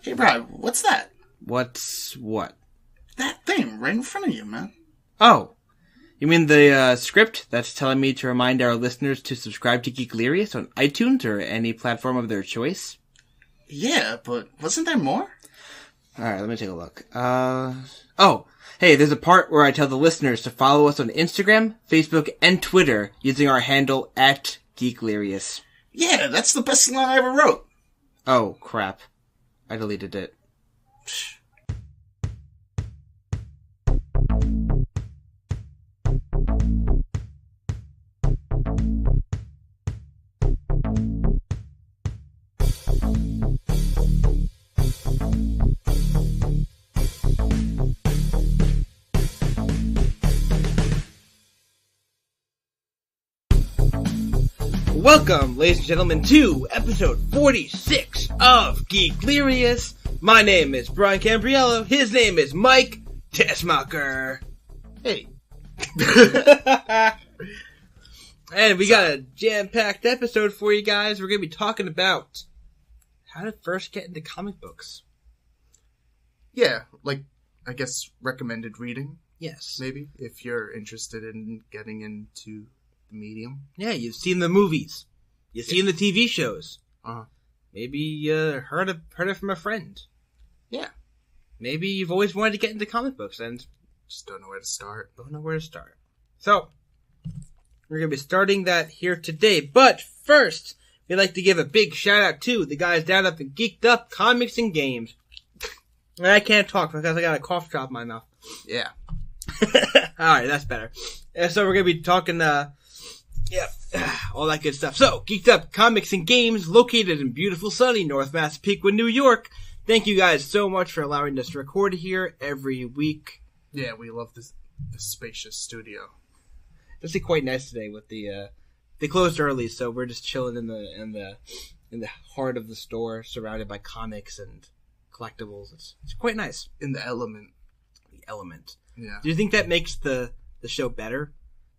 Hey, Brad, what's that? What's what? That thing right in front of you, man. Oh, you mean the script that's telling me to remind our listeners to subscribe to Geeklirious on iTunes or any platform of their choice? Yeah, but wasn't there more? Alright, let me take a look. Hey, there's a part where I tell the listeners to follow us on Instagram, Facebook, and Twitter using our handle @Geeklirious. Yeah, that's the best line I ever wrote. Oh, crap. I deleted it. Welcome, ladies and gentlemen, to episode 46 of Geeklirious. My name is Brian Cambriello. His name is Mike Tessmacher. Hey. And we got a jam-packed episode for you guys. We're going to be talking about how to first get into comic books. Yeah, like, I guess, recommended reading. Yes. Maybe, if you're interested in getting into the medium. Yeah, you've seen the movies. You've seen the TV shows. Uh-huh. Maybe you heard it from a friend. Yeah. Maybe you've always wanted to get into comic books and Just don't know where to start. don't know where to start. So, we're going to be starting that here today. But first, we'd like to give a big shout out to the guys down up in Geeked Up Comics and Games. And I can't talk because I got a cough drop in my mouth. Yeah. Alright, that's better. And so we're going to be talking, all that good stuff. So, Geeked Up Comics and Games, located in beautiful sunny North Massapequa, New York. Thank you guys so much for allowing us to record here every week. Yeah, we love this spacious studio. It's actually quite nice today with they closed early, so we're just chilling in the heart of the store, surrounded by comics and collectibles. It's quite nice. In the element. The element. Yeah. Do you think that makes the show better?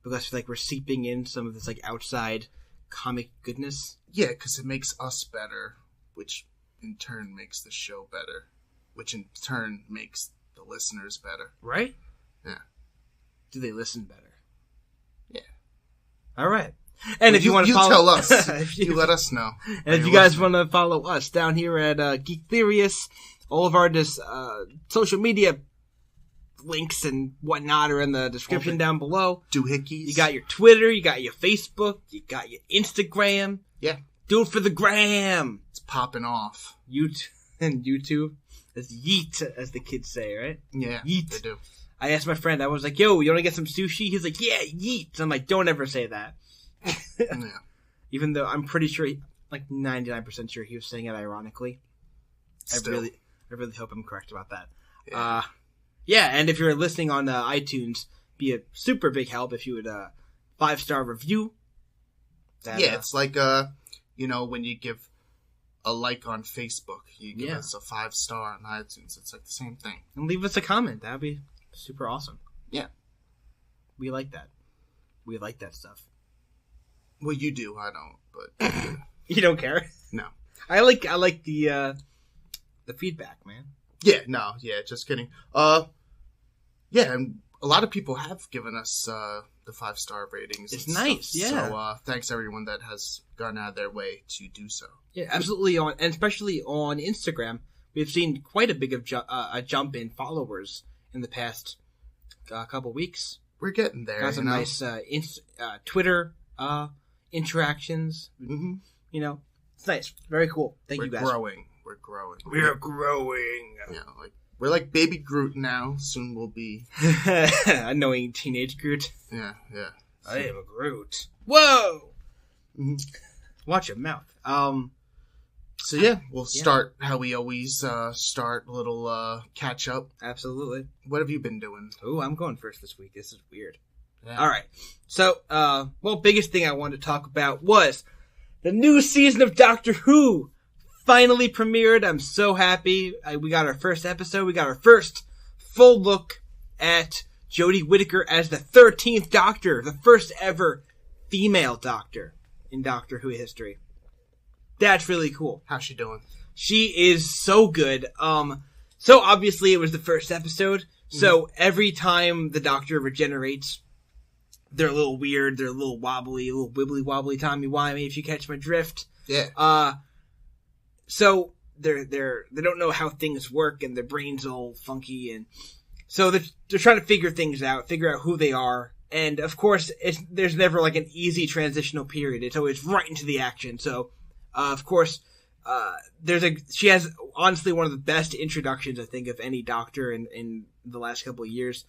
Because we're seeping in some of this outside comic goodness. Yeah, because it makes us better, which in turn makes the show better, which in turn makes the listeners better. Right? Yeah. Do they listen better? Yeah. All right. And if you want to follow... tell us. you let us know. And if you guys want to follow us down here at Geeklirious, all of our social media links and whatnot are in the description down below. Doohickeys. You got your Twitter, you got your Facebook, you got your Instagram. Yeah. Do it for the gram. It's popping off. YouTube. That's yeet, as the kids say, right? Yeah, yeet. They do. I asked my friend, I was like, yo, you want to get some sushi? He's like, yeah, yeet. I'm like, don't ever say that. Yeah. Even though I'm pretty sure, 99% sure he was saying it ironically. Still. I really hope I'm correct about that. Yeah. Yeah, and if you're listening on iTunes, be a super big help if you would 5-star review. It's like when you give a like on Facebook, you give us a 5-star on iTunes. It's like the same thing. And leave us a comment. That would be super awesome. Yeah. We like that. We like that stuff. Well, you do. I don't. But you don't care? No. I like the feedback, man. Yeah. No. Yeah. Just kidding. Yeah, and a lot of people have given us the 5-star ratings. It's nice. Stuff. Yeah. So thanks everyone that has gone out of their way to do so. Yeah, absolutely. And especially on Instagram, we've seen quite a big a jump in followers in the past couple weeks. We're getting there. Got some nice Twitter interactions. Mm-hmm. It's nice. Very cool. Thank you guys. We're growing. We're growing. Yeah, we're like baby Groot now. Soon we'll be annoying teenage Groot. Yeah. I am a Groot. Whoa! Mm-hmm. Watch your mouth. So yeah, we'll start how we always start. A little catch up. Absolutely. What have you been doing? Oh, I'm going first this week. This is weird. Yeah. All right. So, biggest thing I wanted to talk about was the new season of Doctor Who finally premiered. I'm so happy. We got our first episode. We got our first full look at Jodie Whittaker as the 13th Doctor, the first ever female Doctor in Doctor Who history. That's really cool. How's she doing? She is so good. So obviously it was the first episode. So every time the Doctor regenerates, they're a little weird, they're a little wobbly, a little wibbly wobbly, timey wimey, if you catch my drift. Yeah. So they don't know how things work, and their brains all funky, and so they're trying to figure things out, figure out who they are, and of course there's never like an easy transitional period. It's always right into the action. So of course she has honestly one of the best introductions I think of any Doctor in the last couple of years.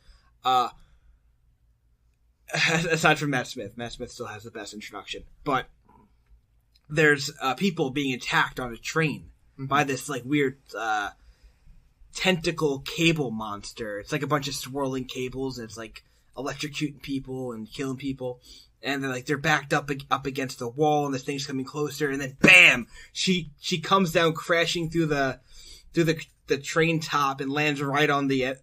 Aside from Matt Smith. Matt Smith still has the best introduction. But there's people being attacked on a train by this like weird tentacle cable monster. It's like a bunch of swirling cables, and it's like electrocuting people and killing people. And they're backed up against the wall, and this thing's coming closer, and then bam! She comes down crashing through the train top and lands right on the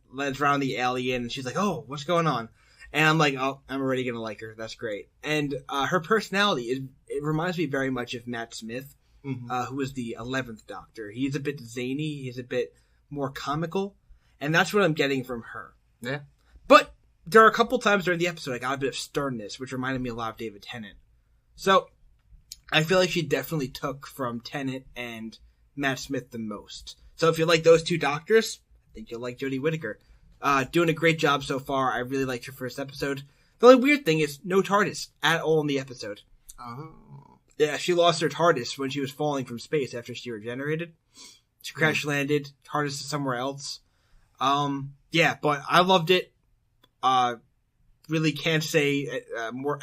alien, and she's like, "Oh, what's going on?" And I'm like, oh, I'm already going to like her. That's great. And her personality, it reminds me very much of Matt Smith, who was the 11th Doctor. He's a bit zany. He's a bit more comical. And that's what I'm getting from her. Yeah. But there are a couple times during the episode I got a bit of sternness, which reminded me a lot of David Tennant. So I feel like she definitely took from Tennant and Matt Smith the most. So if you like those two Doctors, I think you'll like Jodie Whittaker. Doing a great job so far. I really liked her first episode. The only weird thing is no TARDIS at all in the episode. Oh. Yeah, she lost her TARDIS when she was falling from space after she regenerated. She crash landed. TARDIS is somewhere else. Yeah, but I loved it. Really can't say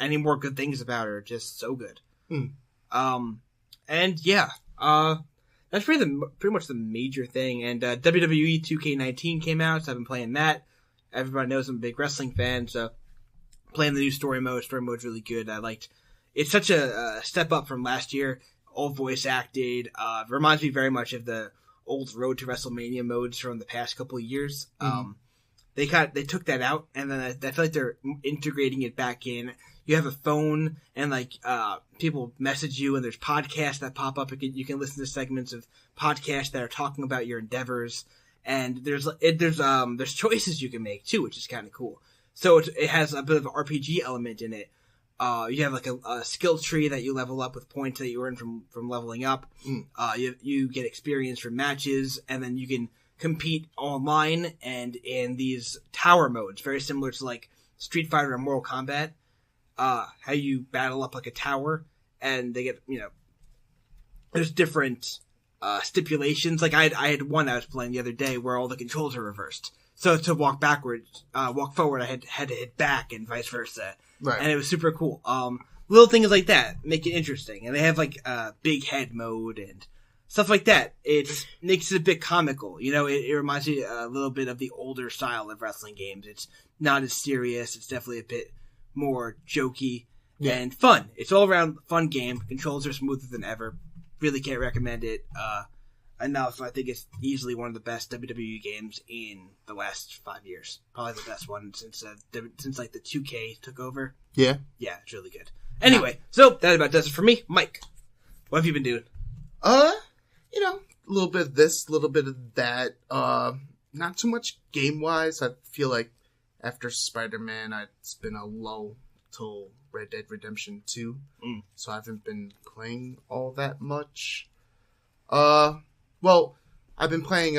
any more good things about her. Just so good. And yeah, that's pretty much the major thing. And WWE 2K19 came out, so I've been playing that. Everybody knows I'm a big wrestling fan, so playing the new story mode. Story mode's really good. It's such a step up from last year. All voice acted. Reminds me very much of the old Road to WrestleMania modes from the past couple of years. They took that out, and then I feel like they're integrating it back in. You have a phone, and people message you, and there's podcasts that pop up. You can listen to segments of podcasts that are talking about your endeavors, and there's choices you can make too, which is kind of cool. So it has a bit of an RPG element in it. You have a skill tree that you level up with points that you earn from leveling up. You get experience from matches, and then you can compete online and in these tower modes, very similar to like Street Fighter and Mortal Kombat. How you battle up like a tower, and they get, there's different stipulations. Like I had one I was playing the other day where all the controls are reversed. So to walk forward, I had to hit back and vice versa. Right. And it was super cool. Little things like that make it interesting. And they have big head mode and stuff like that. It makes it a bit comical. It reminds me a little bit of the older style of wrestling games. It's not as serious. It's definitely a bit more jokey and fun. It's all around fun game. Controls are smoother than ever. Really can't recommend it enough. I think it's easily one of the best WWE games in the last 5 years. Probably the best one since the 2K took over. Yeah. Yeah, it's really good. Anyway, so that about does it for me. Mike, what have you been doing? A little bit of this, a little bit of that. Not too much game-wise. I feel like after Spider-Man, it's been a lull till Red Dead Redemption 2. So I haven't been playing all that much. Well, I've been playing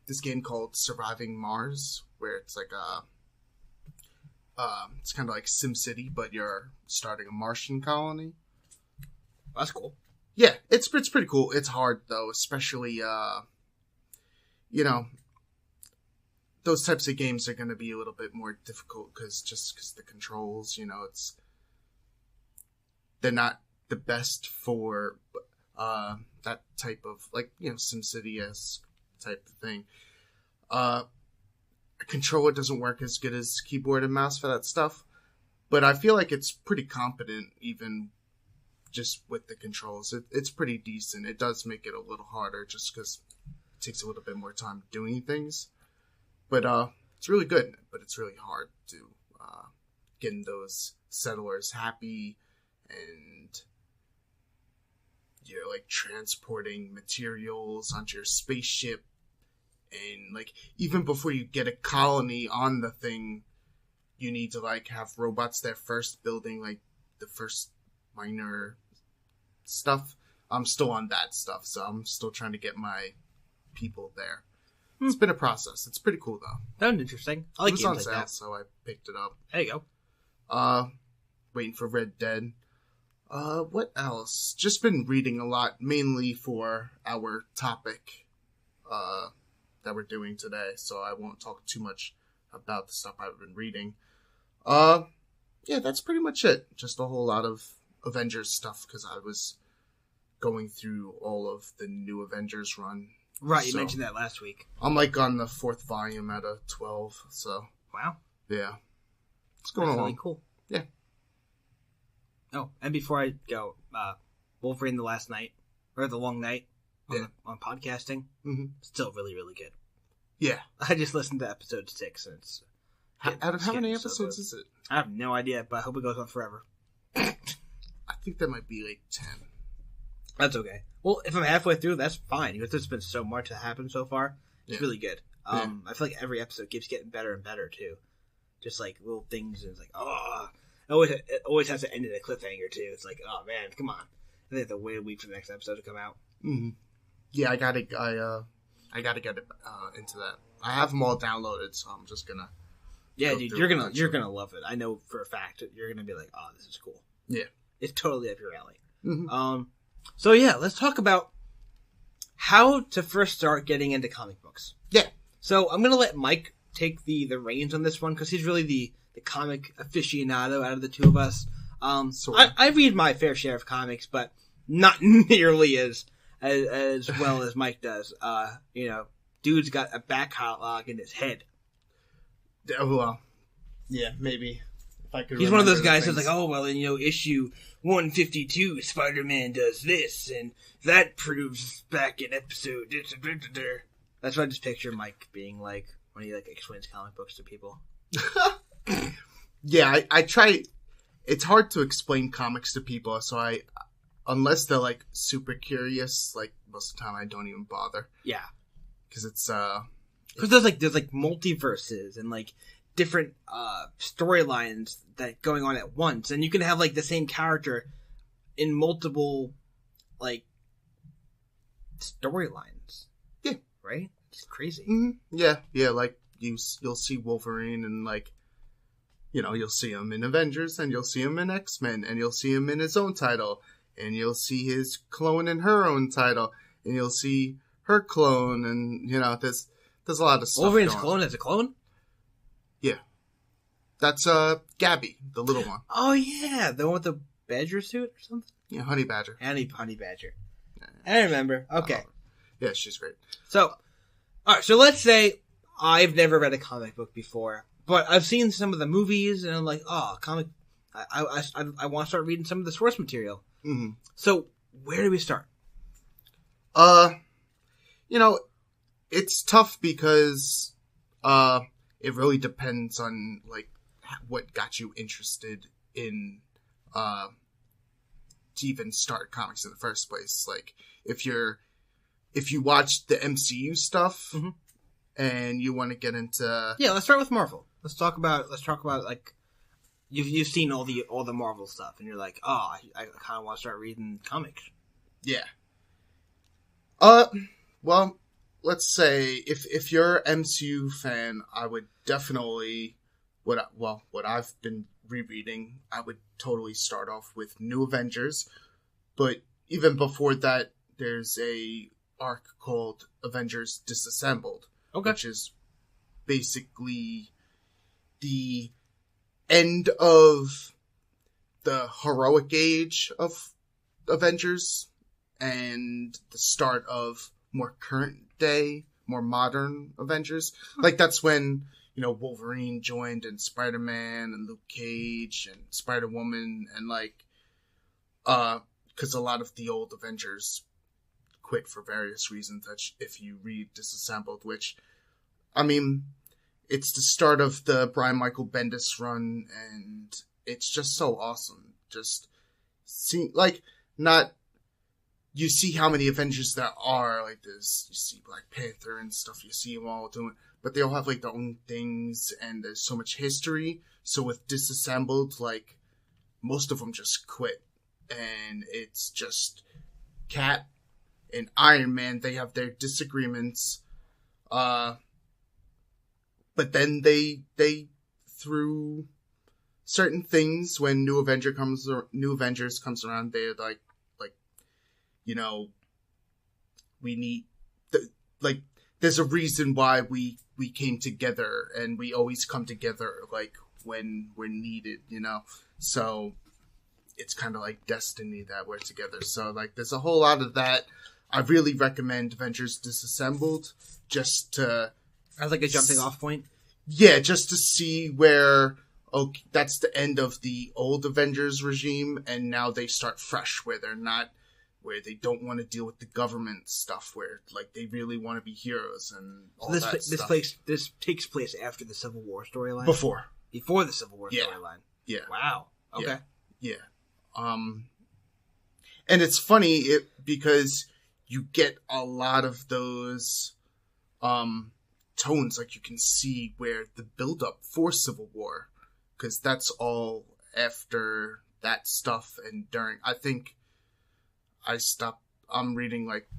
this game called Surviving Mars, where it's it's kind of like SimCity, but you're starting a Martian colony. That's cool. Yeah, it's pretty cool. It's hard though, especially those types of games are going to be a little bit more difficult because the controls, they're not the best for that type of SimCity-esque type of thing. A controller doesn't work as good as keyboard and mouse for that stuff, but I feel like it's pretty competent even just with the controls. It's pretty decent. It does make it a little harder just because it takes a little bit more time doing things. But it's really good, but it's really hard to getting those settlers happy and you're like transporting materials onto your spaceship, and like even before you get a colony on the thing, you need to like have robots there first, building like the first minor stuff. I'm still on that stuff, so I'm still trying to get my people there. It's been a process. It's pretty cool though. Sounds interesting. I like it was on games sale, like that. so I picked it up. There you go. Waiting for Red Dead. What else? Just been reading a lot, mainly for our topic that we're doing today, so I won't talk too much about the stuff I've been reading. Yeah, that's pretty much it. Just a whole lot of Avengers stuff, because I was going through all of the new Avengers run. Right, you mentioned that last week. I'm like on the 4th volume out of 12, so... Wow. Yeah. It's going along. Really cool. Yeah. Oh, and before I go, Wolverine the Last Night, or The Long Night, on podcasting, still really, really good. Yeah. I just listened to episode 6, and it's... Out of how many episodes is it? I have no idea, but I hope it goes on forever. I think that might be like 10. That's okay. Well, if I'm halfway through, that's fine. Because there's been so much that happened so far. It's really good. I feel like every episode keeps getting better and better, too. Just like little things, and it's like, oh... It always has to end in a cliffhanger, too. It's like, oh, man, come on. And they have to wait a week for the next episode to come out. Mm-hmm. Yeah, I gotta get it into that. I have them all downloaded, so I'm just gonna... Yeah, dude, you're gonna love it. I know for a fact that you're gonna be like, oh, this is cool. Yeah. It's totally up your alley. Mm-hmm. So yeah, let's talk about how to first start getting into comic books. Yeah. So I'm gonna let Mike take the reins on this one, because he's really the comic aficionado out of the two of us. I read my fair share of comics, but not nearly as well as Mike does. Dude's got a back catalog in his head. Well, yeah, maybe. If I could. He's one of those guys that's like, oh, well, issue 152, Spider-Man does this, and that proves back in episode... That's what I just picture Mike being like when he explains comic books to people. Yeah, I try. It's hard to explain comics to people, so unless they're super curious, most of the time I don't even bother. Yeah. Because it's because there's multiverses and different storylines that going on at once, and you can have the same character in multiple storylines. Yeah, right. It's crazy. Mm-hmm. Yeah. You'll see Wolverine and you'll see him in Avengers, and you'll see him in X-Men, and you'll see him in his own title, and you'll see his clone in her own title, and you'll see her clone, and there's a lot of stuff. Wolverine's clone has a clone? Yeah. That's Gabby, the little one. Oh yeah, the one with the badger suit or something? Yeah, Honey Badger. Honey Badger. I remember. Okay. Yeah, she's great. So, alright, so let's say I've never read a comic book before, but I've seen some of the movies, and I'm like, oh, comic... I want to start reading some of the source material. Mm-hmm. So, where do we start? It's tough because it really depends on what got you interested in to even start comics in the first place. If you watch the MCU stuff and you want to get into let's start with Marvel. Let's talk about you've seen all the Marvel stuff, and you're like, oh, I kind of want to start reading comics. Yeah. Well, let's say if you're an MCU fan, I would definitely what I've been rereading, I would totally start off with New Avengers, but even before that, there's a arc called Avengers Disassembled, which is basically the end of the heroic age of Avengers and the start of more current day, more modern Avengers. That's when, Wolverine joined, and Spider-Man and Luke Cage and Spider-Woman, and because a lot of the old Avengers quit for various reasons. If you read Disassembled, which, it's the start of the Brian Michael Bendis run, and it's just so awesome. Just seeing, not you see how many Avengers there are. Like, you see Black Panther and stuff. You see them all doing, but they all have like their own things, and there's so much history. So with Disassembled, like, most of them just quit, and it's just Cap and Iron Man. They have their disagreements, but then they through certain things, when New Avengers comes around, they're like, you know, we need there's a reason why we came together, and we always come together like when we're needed, you know. So it's kind of like destiny that we're together. So like there's a whole lot of that. I really recommend Avengers Disassembled, just to as like a jumping off point. Yeah, just to see where that's the end of the old Avengers regime, and now they start fresh, where they don't want to deal with the government stuff, where like they really want to be heroes and all that stuff. This takes place after the Civil War storyline. Before the Civil War storyline. Yeah. Wow. Okay. Yeah. And it's funny because you get a lot of those tones, like you can see where the build-up for Civil War, because that's all after that stuff and during. I think I'm reading like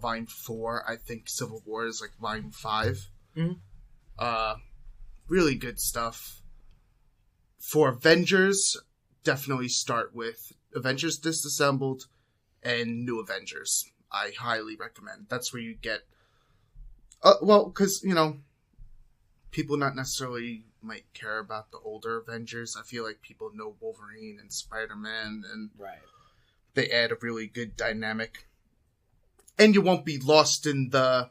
volume 4. I think Civil War is like volume 5. Mm-hmm. Really good stuff. For Avengers, definitely start with Avengers Disassembled and New Avengers. I highly recommend. That's where you get because, you know, people not necessarily might care about the older Avengers. I feel like people know Wolverine and Spider-Man, and right. They add a really good dynamic. And you won't be lost in the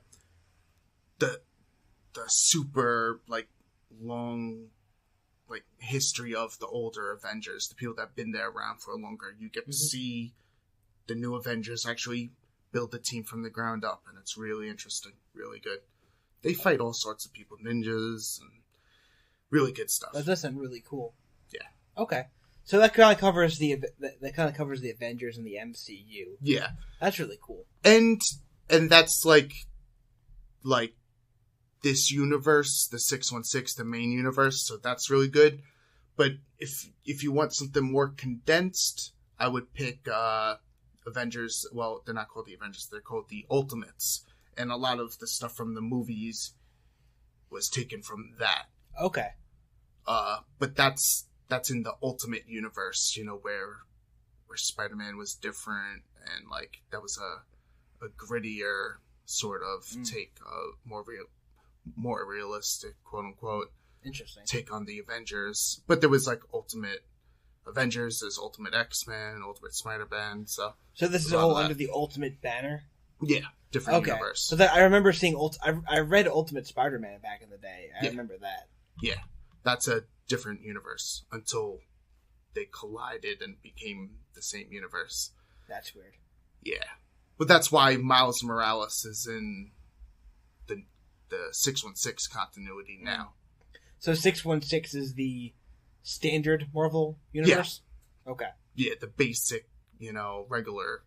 super, like, long, like, history of the older Avengers. The people that have been there around for longer. You get to see the new Avengers actually build the team from the ground up, and it's really interesting. Really good. They fight all sorts of people, ninjas, and really good stuff. That does sound really cool. Yeah. Okay. So that kind of covers the Avengers and the MCU. Yeah. That's really cool. And that's like this universe, the 616, the main universe, so that's really good. But if you want something more condensed, I would pick Avengers. Well, they're not called the Avengers, they're called the Ultimates. And a lot of the stuff from the movies was taken from that. Okay. But that's in the Ultimate Universe, you know, where Spider-Man was different, and like that was a grittier sort of take, more realistic, quote unquote. Interesting. Take on the Avengers. But there was like Ultimate Avengers, there's Ultimate X-Men, Ultimate Spider-Man, so this is all under the Ultimate banner? Yeah, different universe. So that I remember seeing I read Ultimate Spider-Man back in the day. I remember that. Yeah. That's a different universe until they collided and became the same universe. That's weird. Yeah. But that's why Miles Morales is in the 616 continuity now. So 616 is the standard Marvel universe? Yeah. Okay. Yeah, the basic, you know, regular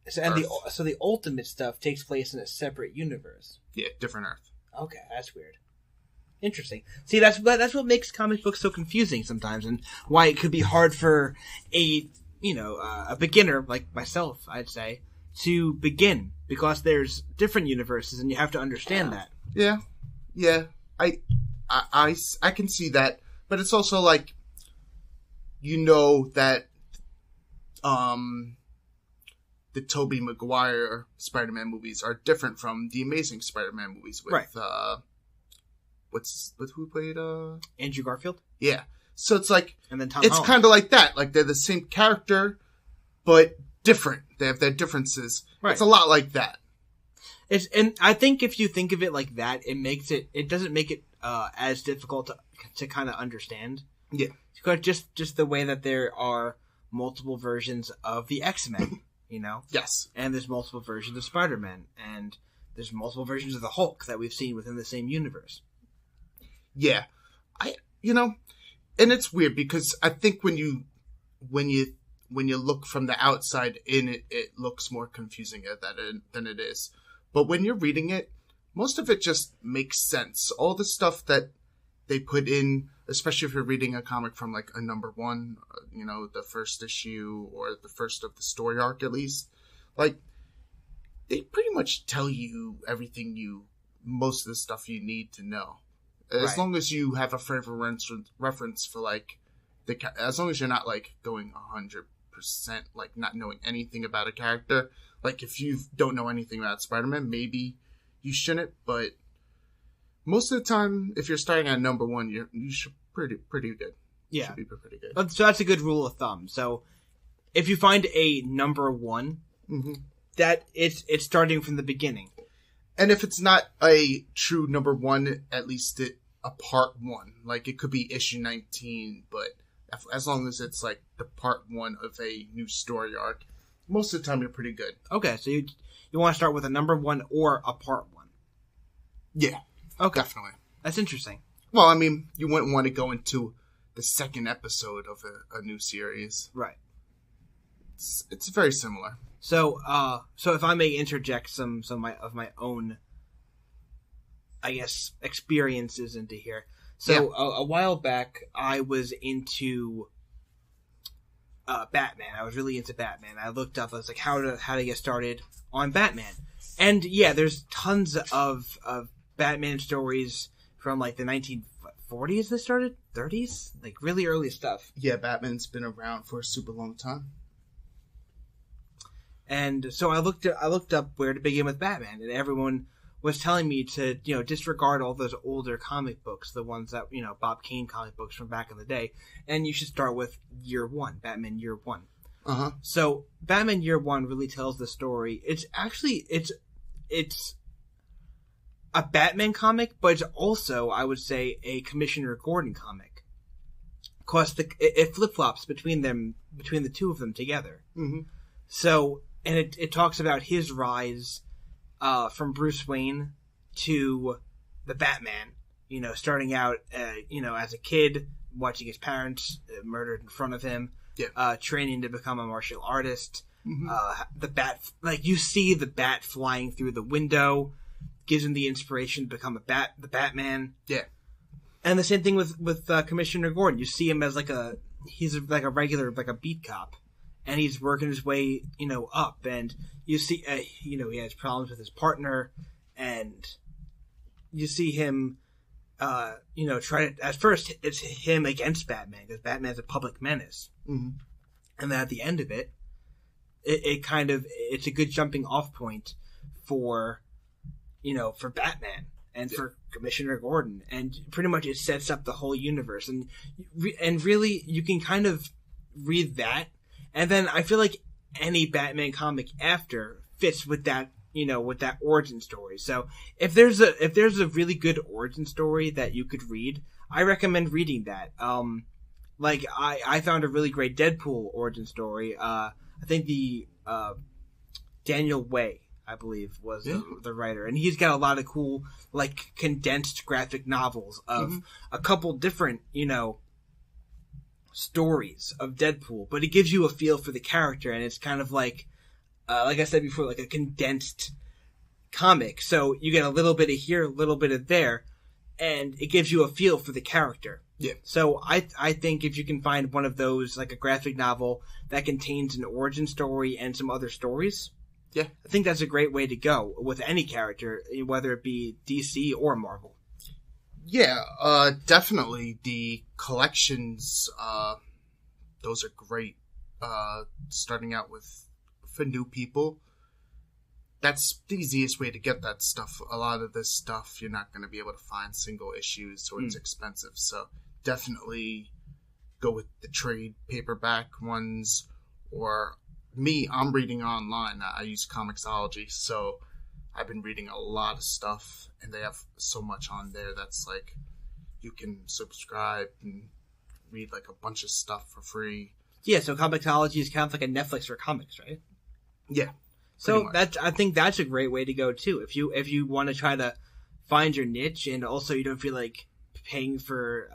So the Ultimate stuff takes place in a separate universe. Yeah, different Earth. Okay, that's weird. Interesting. See, that's what makes comic books so confusing sometimes, and why it could be hard for a beginner like myself, I'd say, to begin, because there's different universes, and you have to understand that. Yeah. I can see that, but it's also like, you know, that the Tobey Maguire Spider-Man movies are different from the Amazing Spider-Man movies with right. Who played Andrew Garfield? Yeah. So it's like, and then Tom it's Holland. kind of like that. Like they're the same character, but different. They have their differences. Right. It's a lot like that. And I think if you think of it like that, it doesn't make it as difficult to kind of understand. Yeah. Because just the way that there are multiple versions of the X-Men, you know? Yes. And there's multiple versions of Spider-Man, and there's multiple versions of the Hulk that we've seen within the same universe. Yeah. And it's weird because I think when when you look from the outside in, it looks more confusing than it is. But when you're reading it, most of it just makes sense. All the stuff that they put in, especially if you're reading a comic from like a number one, the first issue or the first of the story arc at least, like they pretty much tell you most of the stuff you need to know. As long as you have a favorite reference for like as long as you're not like going 100% like not knowing anything about a character. Like if you don't know anything about Spider-Man, maybe you shouldn't, but most of the time, if you're starting at number one, you should pretty good. Yeah, should be pretty good. So that's a good rule of thumb. So if you find a number one, that it's starting from the beginning. And if it's not a true number one, at least a part one. Like it could be issue 19, but as long as it's like the part one of a new story arc, most of the time you're pretty good. Okay, so you want to start with a number one or a part one. Yeah. Okay. Definitely. That's interesting. Well, I mean, you wouldn't want to go into the second episode of a new series. Right. It's very similar. So if I may interject some of my own, I guess, experiences into here. So a while back, I was into Batman. I was really into Batman. I looked up. I was like, how to get started on Batman. And yeah, there's tons of Batman stories from like the 1940s that started, 30s, like really early stuff. Yeah, Batman's been around for a super long time. And so I looked up where to begin with Batman, and everyone was telling me to disregard all those older comic books, the ones that Bob Kane comic books from back in the day, and you should start with Year One, Batman Year One. So Batman Year One really tells the story. It's actually it's a Batman comic, but it's also, I would say, a Commissioner Gordon comic. Because it flip-flops between the two of them together. So, and it talks about his rise from Bruce Wayne to the Batman. Starting out, as a kid, watching his parents murdered in front of him. Yeah. Training to become a martial artist. The bat, like you see the bat flying through the window, gives him the inspiration to become the Batman. Yeah. And the same thing with Commissioner Gordon. You see him as he's like a regular, like a beat cop, and he's working his way, up. And you see, he has problems with his partner, and you see him, try to. At first, it's him against Batman because Batman's a public menace, and then at the end of it, it's a good jumping off point for Batman and for Commissioner Gordon, and pretty much it sets up the whole universe, and really you can kind of read that, and then I feel like any Batman comic after fits with that, with that origin story. So if there's a really good origin story that you could read, I recommend reading that. Like I found a really great Deadpool origin story. I think the Daniel Way, I believe, was the writer. And he's got a lot of cool, like, condensed graphic novels of a couple different, stories of Deadpool. But it gives you a feel for the character, and it's kind of like I said before, like a condensed comic. So you get a little bit of here, a little bit of there, and it gives you a feel for the character. Yeah. So I think if you can find one of those, like a graphic novel that contains an origin story and some other stories, I think that's a great way to go with any character, whether it be DC or Marvel. Yeah, definitely. The collections, those are great. Starting out with, for new people, that's the easiest way to get that stuff. A lot of this stuff you're not going to be able to find single issues, or it's expensive. So definitely go with the trade paperback ones, or me, I'm reading online. I use Comixology, so I've been reading a lot of stuff, and they have so much on there that's like you can subscribe and read like a bunch of stuff for free. Yeah, so Comixology is kind of like a Netflix for comics, right? Yeah. So I think that's a great way to go too. If you want to try to find your niche, and also you don't feel like paying for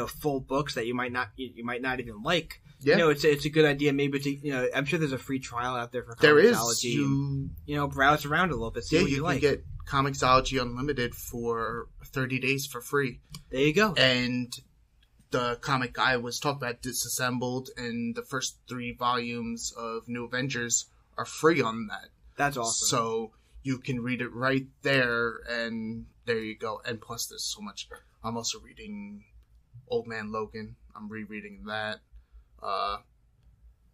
full books that you might not even like. Yeah. it's a good idea. Maybe to I'm sure there's a free trial out there for There is. Comixology. Browse around a little bit, see what you like. You can get Comixology Unlimited for 30 days for free. There you go. And the comic I was talking about, Disassembled, and the first 3 volumes of New Avengers are free on that. That's awesome. So you can read it right there, and there you go. And plus, there's so much. I'm also reading Old Man Logan. I'm rereading that.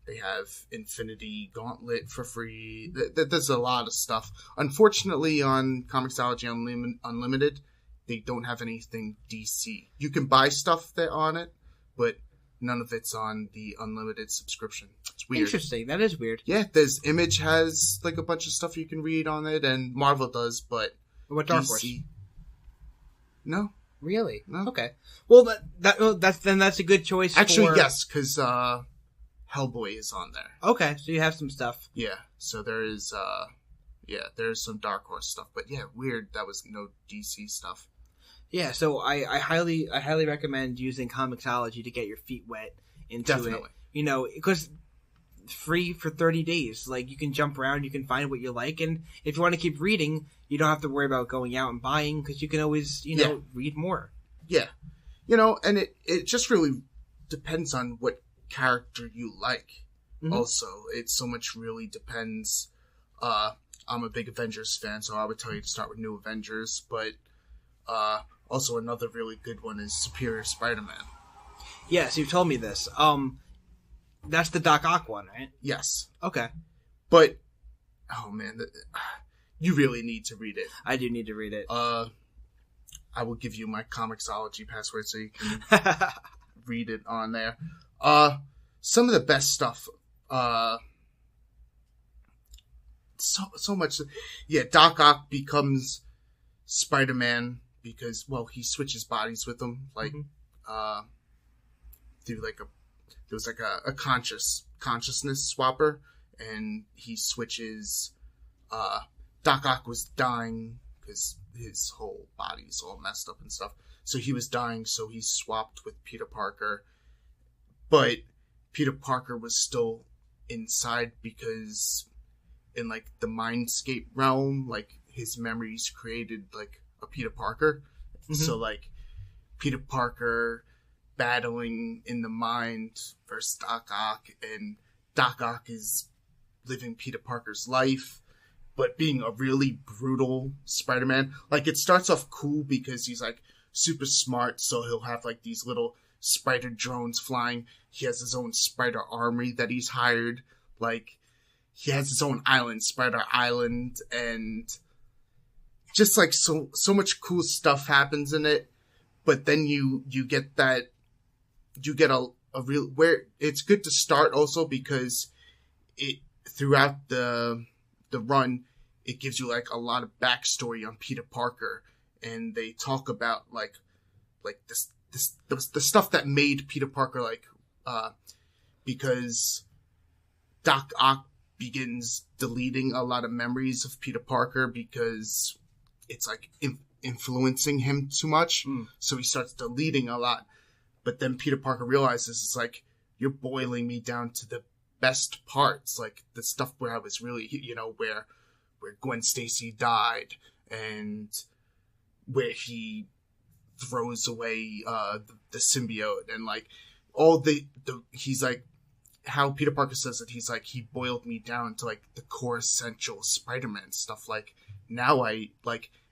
They have Infinity Gauntlet for free. There's a lot of stuff. Unfortunately, on Comixology Unlimited, they don't have anything DC. You can buy stuff there on it, but none of it's on the unlimited subscription. It's weird. Interesting. That is weird. Yeah, there's Image has like a bunch of stuff you can read on it, and Marvel does, but What Dark DC, Horse? no. Really? No. Okay. Well, that's a good choice. Actually, yes, because Hellboy is on there. Okay, so you have some stuff. Yeah, so there is, there's some Dark Horse stuff, but yeah, weird that was no DC stuff. Yeah, so I highly recommend using Comixology to get your feet wet into Definitely. it. Because free for 30 days. Like, you can jump around, you can find what you like, and if you want to keep reading, you don't have to worry about going out and buying, because you can always, read more. Yeah. And it just really depends on what character you like. Mm-hmm. Also, it so much really depends. I'm a big Avengers fan, so I would tell you to start with New Avengers, but also another really good one is Superior Spider-Man. Yes, you've told me this. That's the Doc Ock one, right? Yes. Okay. But, oh man, you really need to read it. I do need to read it. I will give you my Comixology password so you can read it on there. Some of the best stuff. So much. Yeah, Doc Ock becomes Spider-Man because, he switches bodies with him, like, through there was a consciousness swapper, and he switches. Doc Ock was dying because his whole body's all messed up and stuff. So he was dying, so he swapped with Peter Parker. But Peter Parker was still inside because in the Mindscape realm, his memories created a Peter Parker. Mm-hmm. So Peter Parker battling in the mind versus Doc Ock, and Doc Ock is living Peter Parker's life, but being a really brutal Spider-Man. It starts off cool because he's super smart, so he'll have these little spider drones flying. He has his own spider army that he's hired. He has his own island, Spider Island, and just so much cool stuff happens in it. But then you get a real, where it's good to start also because it throughout the run, it gives you a lot of backstory on Peter Parker, and they talk about the stuff that made Peter Parker because Doc Ock begins deleting a lot of memories of Peter Parker because it's influencing him too much. So he starts deleting a lot. But then Peter Parker realizes it's you're boiling me down to the best parts, the stuff where I was really, where Gwen Stacy died, and where he throws away the symbiote, and all he's how Peter Parker says that he's he boiled me down to the core essential Spider-Man stuff. Now I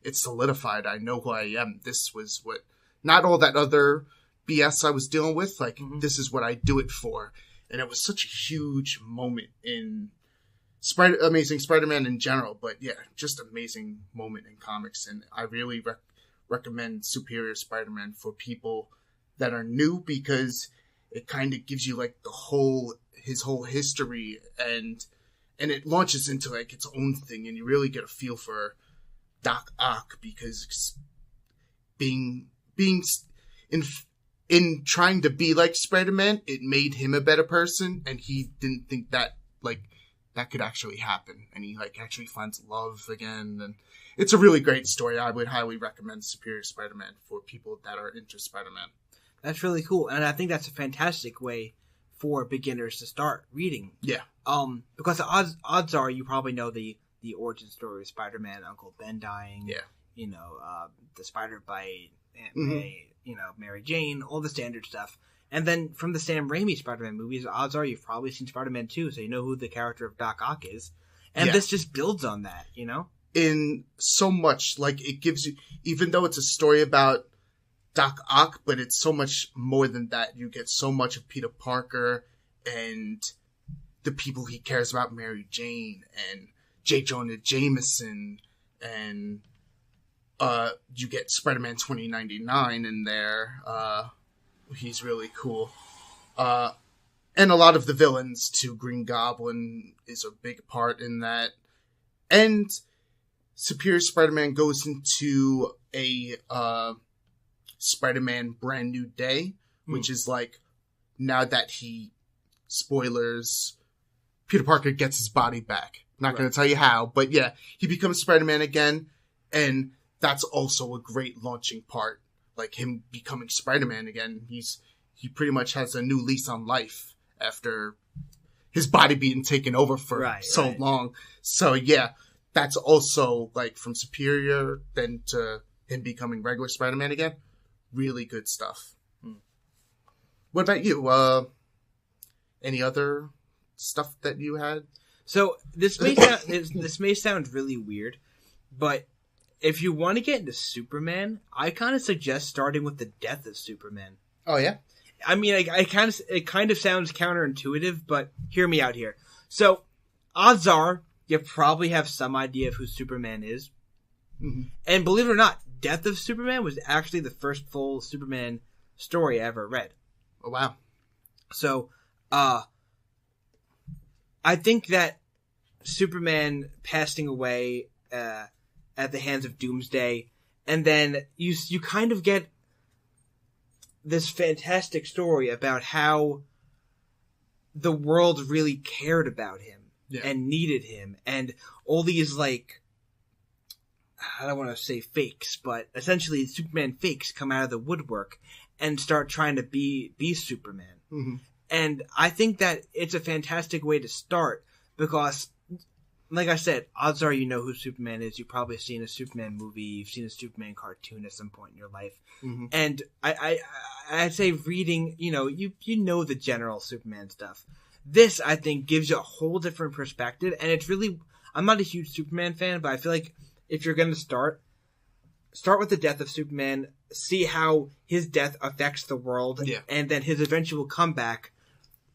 it's solidified. I know who I am. This was what, not all that other BS I was dealing with. This is what I do it for. And it was such a huge moment in Amazing Spider-Man in general, but yeah, just amazing moment in comics. And I really recommend Superior Spider-Man for people that are new, because it kind of gives you his whole history, and it launches into its own thing, and you really get a feel for Doc Ock, because being in trying to be like Spider-Man, it made him a better person, and he didn't think that that could actually happen, and he actually finds love again, and it's a really great story. I would highly recommend Superior Spider-Man for people that are into Spider-Man. That's really cool, and I think that's a fantastic way for beginners to start reading. Yeah. Because the odds are you probably know the origin story of Spider-Man, Uncle Ben dying. Yeah. You know, the spider bite, Aunt May, you know, Mary Jane, all the standard stuff. And then from the Sam Raimi Spider-Man movies, odds are you've probably seen Spider-Man 2, so you know who the character of Doc Ock is. And this just builds on that, you know? In so much, like, it gives you, even though it's a story about Doc Ock, but it's so much more than that. You get so much of Peter Parker and the people he cares about, Mary Jane and J. Jonah Jameson, and you get Spider-Man 2099 in there. He's really cool. And a lot of the villains too. Green Goblin is a big part in that. And Superior Spider-Man goes into a Spider-Man Brand New Day, which is like, now that spoilers, Peter Parker gets his body back. Not going to tell you how, but yeah, he becomes Spider-Man again, and that's also a great launching part. Like, him becoming Spider-Man again, he pretty much has a new lease on life after his body being taken over for so long. So yeah, that's also, like, from Superior then to him becoming regular Spider-Man again. Really good stuff. What about you? Any other stuff that you had? So this may sound really weird, but if you want to get into Superman, I kind of suggest starting with the death of Superman. Oh yeah. I mean, it kind of sounds counterintuitive, but hear me out here. So, odds are you probably have some idea of who Superman is, and believe it or not, Death of Superman was actually the first full Superman story I ever read. Oh wow. So, I think that Superman passing away at the hands of Doomsday, and then you kind of get this fantastic story about how the world really cared about him and needed him, and all these, like, I don't want to say fakes, but essentially Superman fakes come out of the woodwork and start trying to be Superman. And I think that it's a fantastic way to start because, like I said, odds are you know who Superman is. You've probably seen a Superman movie. You've seen a Superman cartoon at some point in your life. And I'd say reading, you know the general Superman stuff. This, I think, gives you a whole different perspective. And it's really, I'm not a huge Superman fan, but I feel like if you're going to start with the death of Superman, see how his death affects the world, and then his eventual comeback.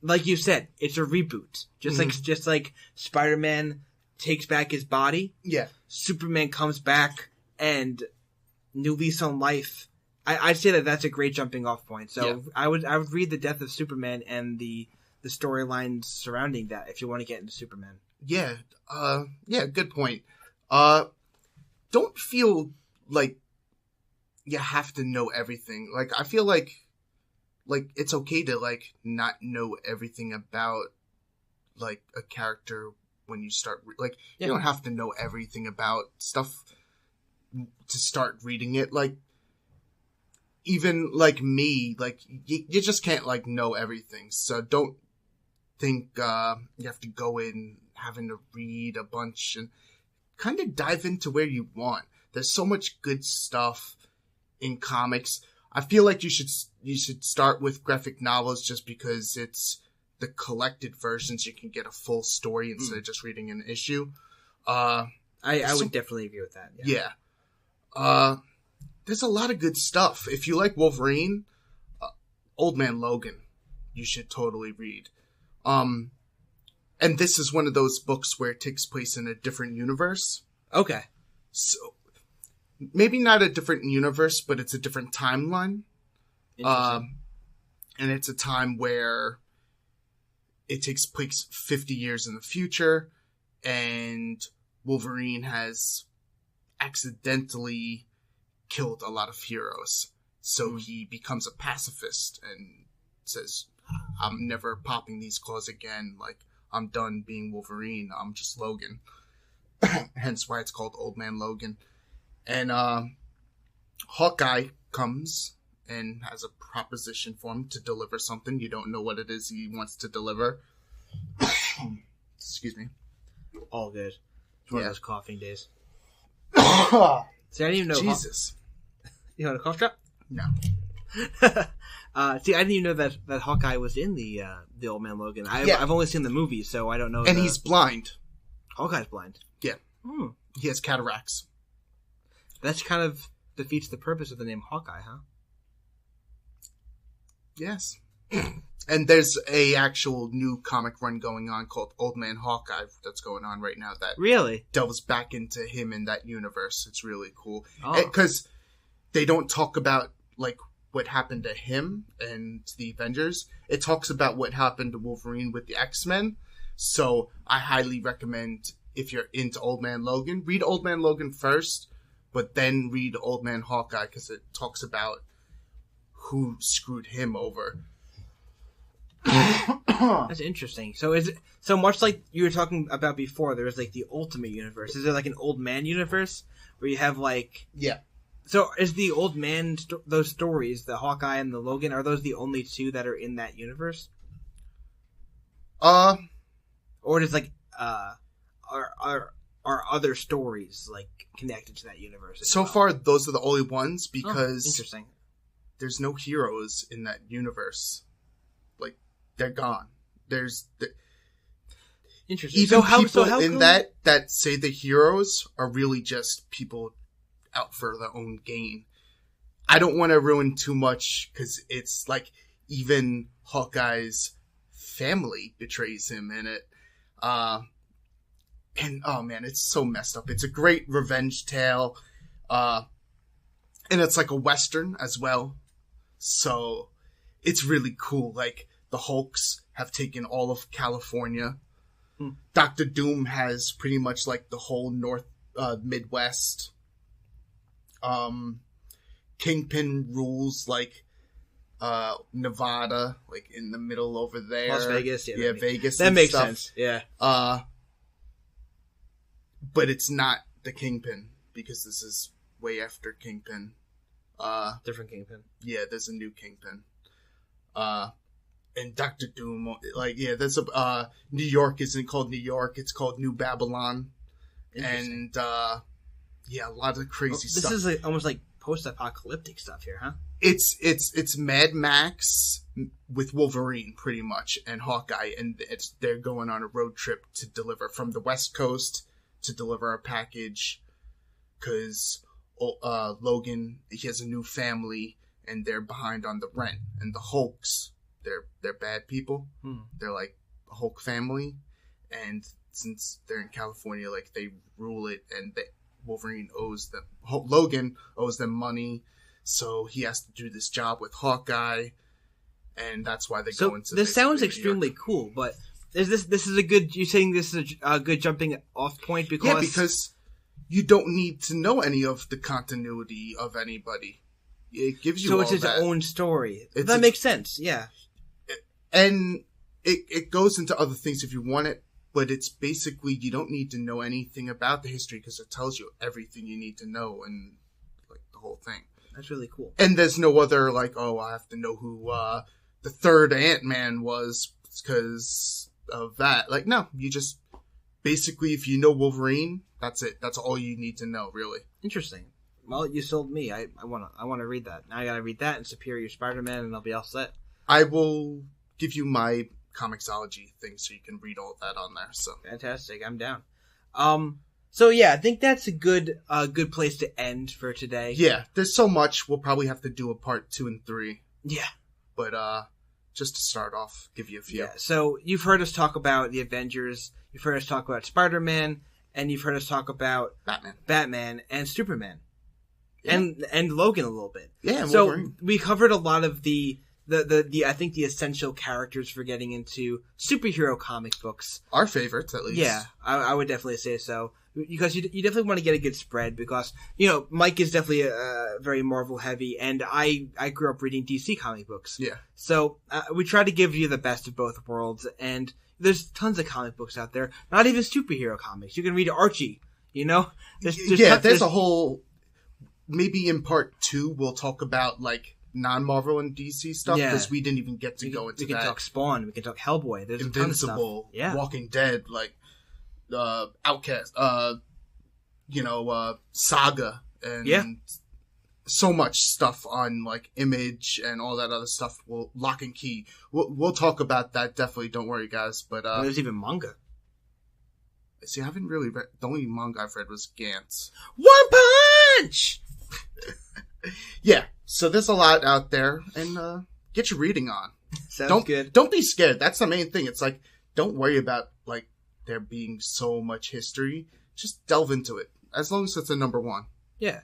Like you said, it's a reboot. Just like Spider-Man takes back his body. Yeah. Superman comes back and new lease on life. I'd say that that's a great jumping off point. So I would read the death of Superman and the storylines surrounding that if you want to get into Superman. Yeah. Good point. Don't feel like you have to know everything. Like, I feel like it's okay to, like, not know everything about, like, a character when you start, you don't have to know everything about stuff to start reading it. Like, even, like, me, like, you just can't, like, know everything. So don't think, you have to go in having to read a bunch, and kind of dive into where you want. There's so much good stuff in comics. I feel like you should start with graphic novels just because it's the collected versions. You can get a full story instead of just reading an issue. I would definitely agree with that. Yeah. There's a lot of good stuff. If you like Wolverine, Old Man Logan, you should totally read. And this is one of those books where it takes place in a different universe. Okay. So, maybe not a different universe, but it's a different timeline. And it's a time where it takes place 50 years in the future, and Wolverine has accidentally killed a lot of heroes. So he becomes a pacifist and says, I'm never popping these claws again. Like, I'm done being Wolverine. I'm just Logan. Hence why it's called Old Man Logan. And Hawkeye comes and has a proposition for him to deliver something. You don't know what it is he wants to deliver. Excuse me. All good. It's one of those coughing days. See, I didn't even know. Jesus. You want a cough drop? No. See, I didn't even know that Hawkeye was in the Old Man Logan. I've only seen the movie, so I don't know. And he's blind. Hawkeye's blind. Yeah. He has cataracts. That's kind of defeats the purpose of the name Hawkeye, huh? Yes. And there's a actual new comic run going on called Old Man Hawkeye that's going on right now that really delves back into him in that universe. It's really cool. Oh. Because they don't talk about, like, what happened to him and the Avengers. It talks about what happened to Wolverine with the X-Men. So I highly recommend, if you're into Old Man Logan, read Old Man Logan first, but then read Old Man Hawkeye, because it talks about who screwed him over. That's interesting. So is it so much like you were talking about before? There's like the Ultimate Universe. Is there like an Old Man universe where you have like? Yeah. So is the Old Man those stories, the Hawkeye and the Logan, are those the only two that are in that universe? Or does like are other stories like connected to that universe? So far, those are the only ones because interesting. There's no heroes in that universe. Like, they're gone. Interesting. Even how in that say the heroes are really just people out for their own gain. I don't want to ruin too much because it's like even Hawkeye's family betrays him in it. And oh man, it's so messed up. It's a great revenge tale. And it's like a Western as well. So it's really cool. Like, the Hulks have taken all of California. Dr. Doom has pretty much like the whole Midwest. Kingpin rules like Nevada, like in the middle over there. Las Vegas, yeah, Vegas. That makes sense. Yeah. But it's not the Kingpin because this is way after Kingpin. Different Kingpin. Yeah, there's a new Kingpin. And Dr. Doom, like, yeah, there's a New York isn't called New York; it's called New Babylon. And yeah, a lot of crazy stuff. This is almost like post-apocalyptic stuff here, huh? It's Mad Max with Wolverine, pretty much, and Hawkeye, and they're going on a road trip to deliver from the West Coast to deliver a package, because Logan, he has a new family, and they're behind on the rent, and the Hulks, they're bad people. They're like a Hulk family, and since they're in California, like, they rule it, and Logan owes them money, so he has to do this job with Hawkeye, and that's why they go into this. Sounds extremely cool, but is this is a good? You saying this is a good jumping off point because you don't need to know any of the continuity of anybody. It gives you so it's his own story. That makes sense. Yeah, and it goes into other things if you want it. But it's basically, you don't need to know anything about the history because it tells you everything you need to know and, like, the whole thing. That's really cool. And there's no other, like, oh, I have to know who the third Ant-Man was because of that. Like, no, you just, basically, if you know Wolverine, that's it. That's all you need to know, really. Interesting. Well, you sold me. I want to read that. Now I gotta read that and Superior Spider-Man and I'll be all set. I will give you my Comixology thing so you can read all of that on there. So fantastic, I'm down. So yeah, I think that's a good place to end for today. Yeah, there's so much. We'll probably have to do a part 2 and 3. Yeah, but just to start off, give you a few. Yeah. So you've heard us talk about the Avengers. You've heard us talk about Spider-Man, and you've heard us talk about Batman and Superman, and Logan a little bit. Yeah. So Wolverine. We covered a lot of the I think the essential characters for getting into superhero comic books. Our favorites, at least. Yeah, I would definitely say so. Because you definitely want to get a good spread because, you know, Mike is definitely very Marvel heavy and I grew up reading DC comic books. Yeah. So we try to give you the best of both worlds and there's tons of comic books out there. Not even superhero comics. You can read Archie, you know? There's a whole... Maybe in part 2 we'll talk about, like, non-Marvel and DC stuff, Yeah. because we didn't even get to go into we can that. talk Spawn, we can talk Hellboy. There's Invincible, a ton of stuff. Yeah. Walking Dead, like Outcast, Saga, and so much stuff on like Image and all that other stuff. Lock and Key. We'll talk about that definitely. Don't worry, guys. But There's even manga. see, I haven't really read. The only manga I've read was Gantz. One Punch. Yeah, so there's a lot out there, and get your reading on. Sounds good. Don't be scared. That's the main thing. It's like, don't worry about like there being so much history. Just delve into it. As long as it's a number one. Yeah.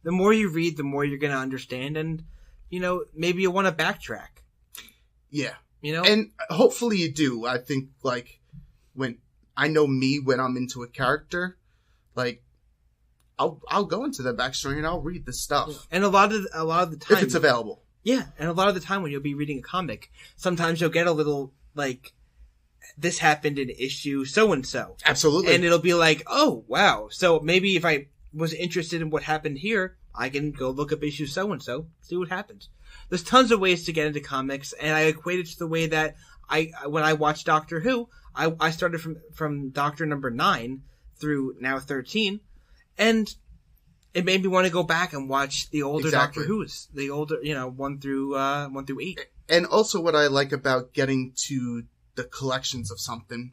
The more you read, the more you're going to understand, and, maybe you want to backtrack. Yeah. You know? And hopefully you do. I think, like, when I'm into a character, like, I'll go into the backstory and I'll read the stuff. And a lot of the time, if it's available. Yeah, and a lot of the time when you'll be reading a comic, sometimes you'll get a little, like, this happened in issue so-and-so. Absolutely. And it'll be like, oh, wow. So maybe if I was interested in what happened here, I can go look up issue so-and-so, see what happens. There's tons of ways to get into comics, and I equate it to the way that when I watched Doctor Who, I started from Doctor number 9 through now 13, and it made me want to go back and watch the older Exactly. Doctor Who's, the older, 1 through 8. And also what I like about getting to the collections of something,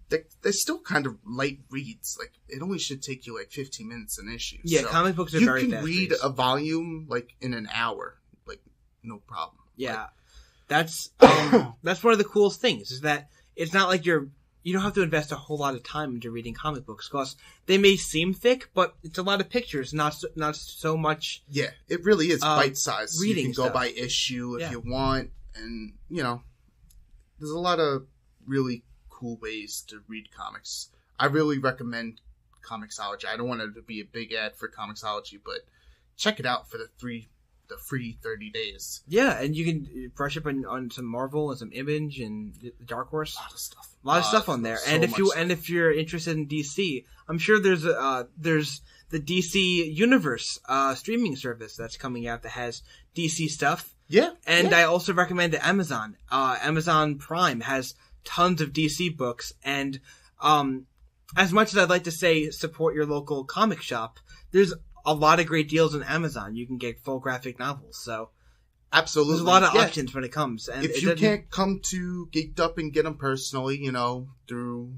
they're still kind of light reads. Like, it only should take you like 15 minutes an issue. Yeah, so comic books are very fast. You can read a volume like in an hour, like no problem. Yeah, that's one of the coolest things, is that it's not like you don't have to invest a whole lot of time into reading comic books, because they may seem thick, but it's a lot of pictures, not so much. Yeah, it really is bite sized. Reading You can go stuff. by issue if Yeah. you want, and there's a lot of really cool ways to read comics. I really recommend Comixology. I don't want it to be a big ad for Comixology, but check it out for the free 30 days. Yeah, and you can brush up on some Marvel and some Image and Dark Horse. A lot of stuff. A lot of stuff on there. So And much stuff. if you're interested in DC, I'm sure there's the DC Universe streaming service that's coming out that has DC stuff. Yeah. And yeah. I also recommend Amazon. Amazon Prime has tons of DC books, and as much as I'd like to say support your local comic shop, there's a lot of great deals on Amazon. You can get full graphic novels, so Absolutely. there's a lot of Yeah. options when it comes. And If you can't come to Geeked Up and get them personally, through,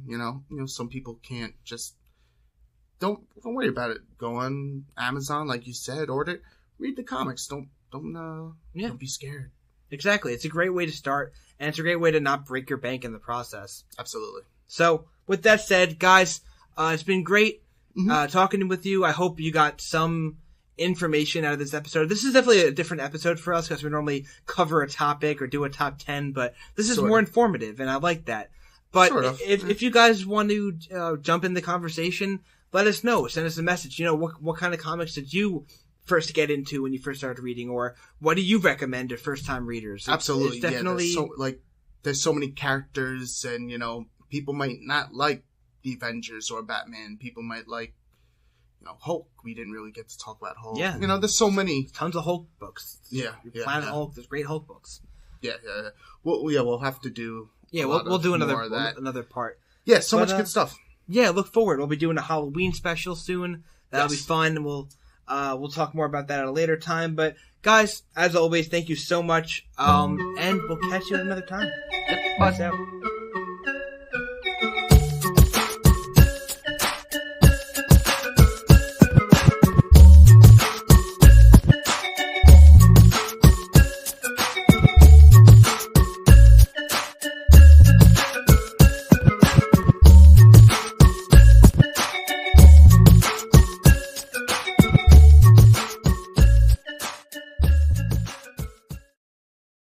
some people can't just, don't worry about it. Go on Amazon, like you said, order, read the comics. Don't be scared. Exactly, it's a great way to start, and it's a great way to not break your bank in the process. Absolutely. So, with that said, guys, it's been great Mhm. talking with you. I hope you got some information out of this episode. This is definitely a different episode for us, because we normally cover a topic or do a top 10, but this is Sort more of. informative, and I like that. But Sort of. if you guys want to jump in the conversation, let us know. Send us a message. What kind of comics did you first get into when you first started reading, or what do you recommend to first-time readers? Absolutely. It's definitely... Yeah, there's so many characters, and, people might not like the Avengers or Batman. People might like, Hulk. We didn't really get to talk about Hulk. Yeah. There's so many. tons of Hulk books. Yeah. Planet Hulk. There's great Hulk books. Yeah. We'll have to do. Yeah, a we'll lot do more of that. another part. Yeah, so But, much good stuff. Yeah, look forward. We'll be doing a Halloween special soon. That'll be Yes. fun, and we'll talk more about that at a later time. But guys, as always, thank you so much. And we'll catch you at another time. Yep, peace out.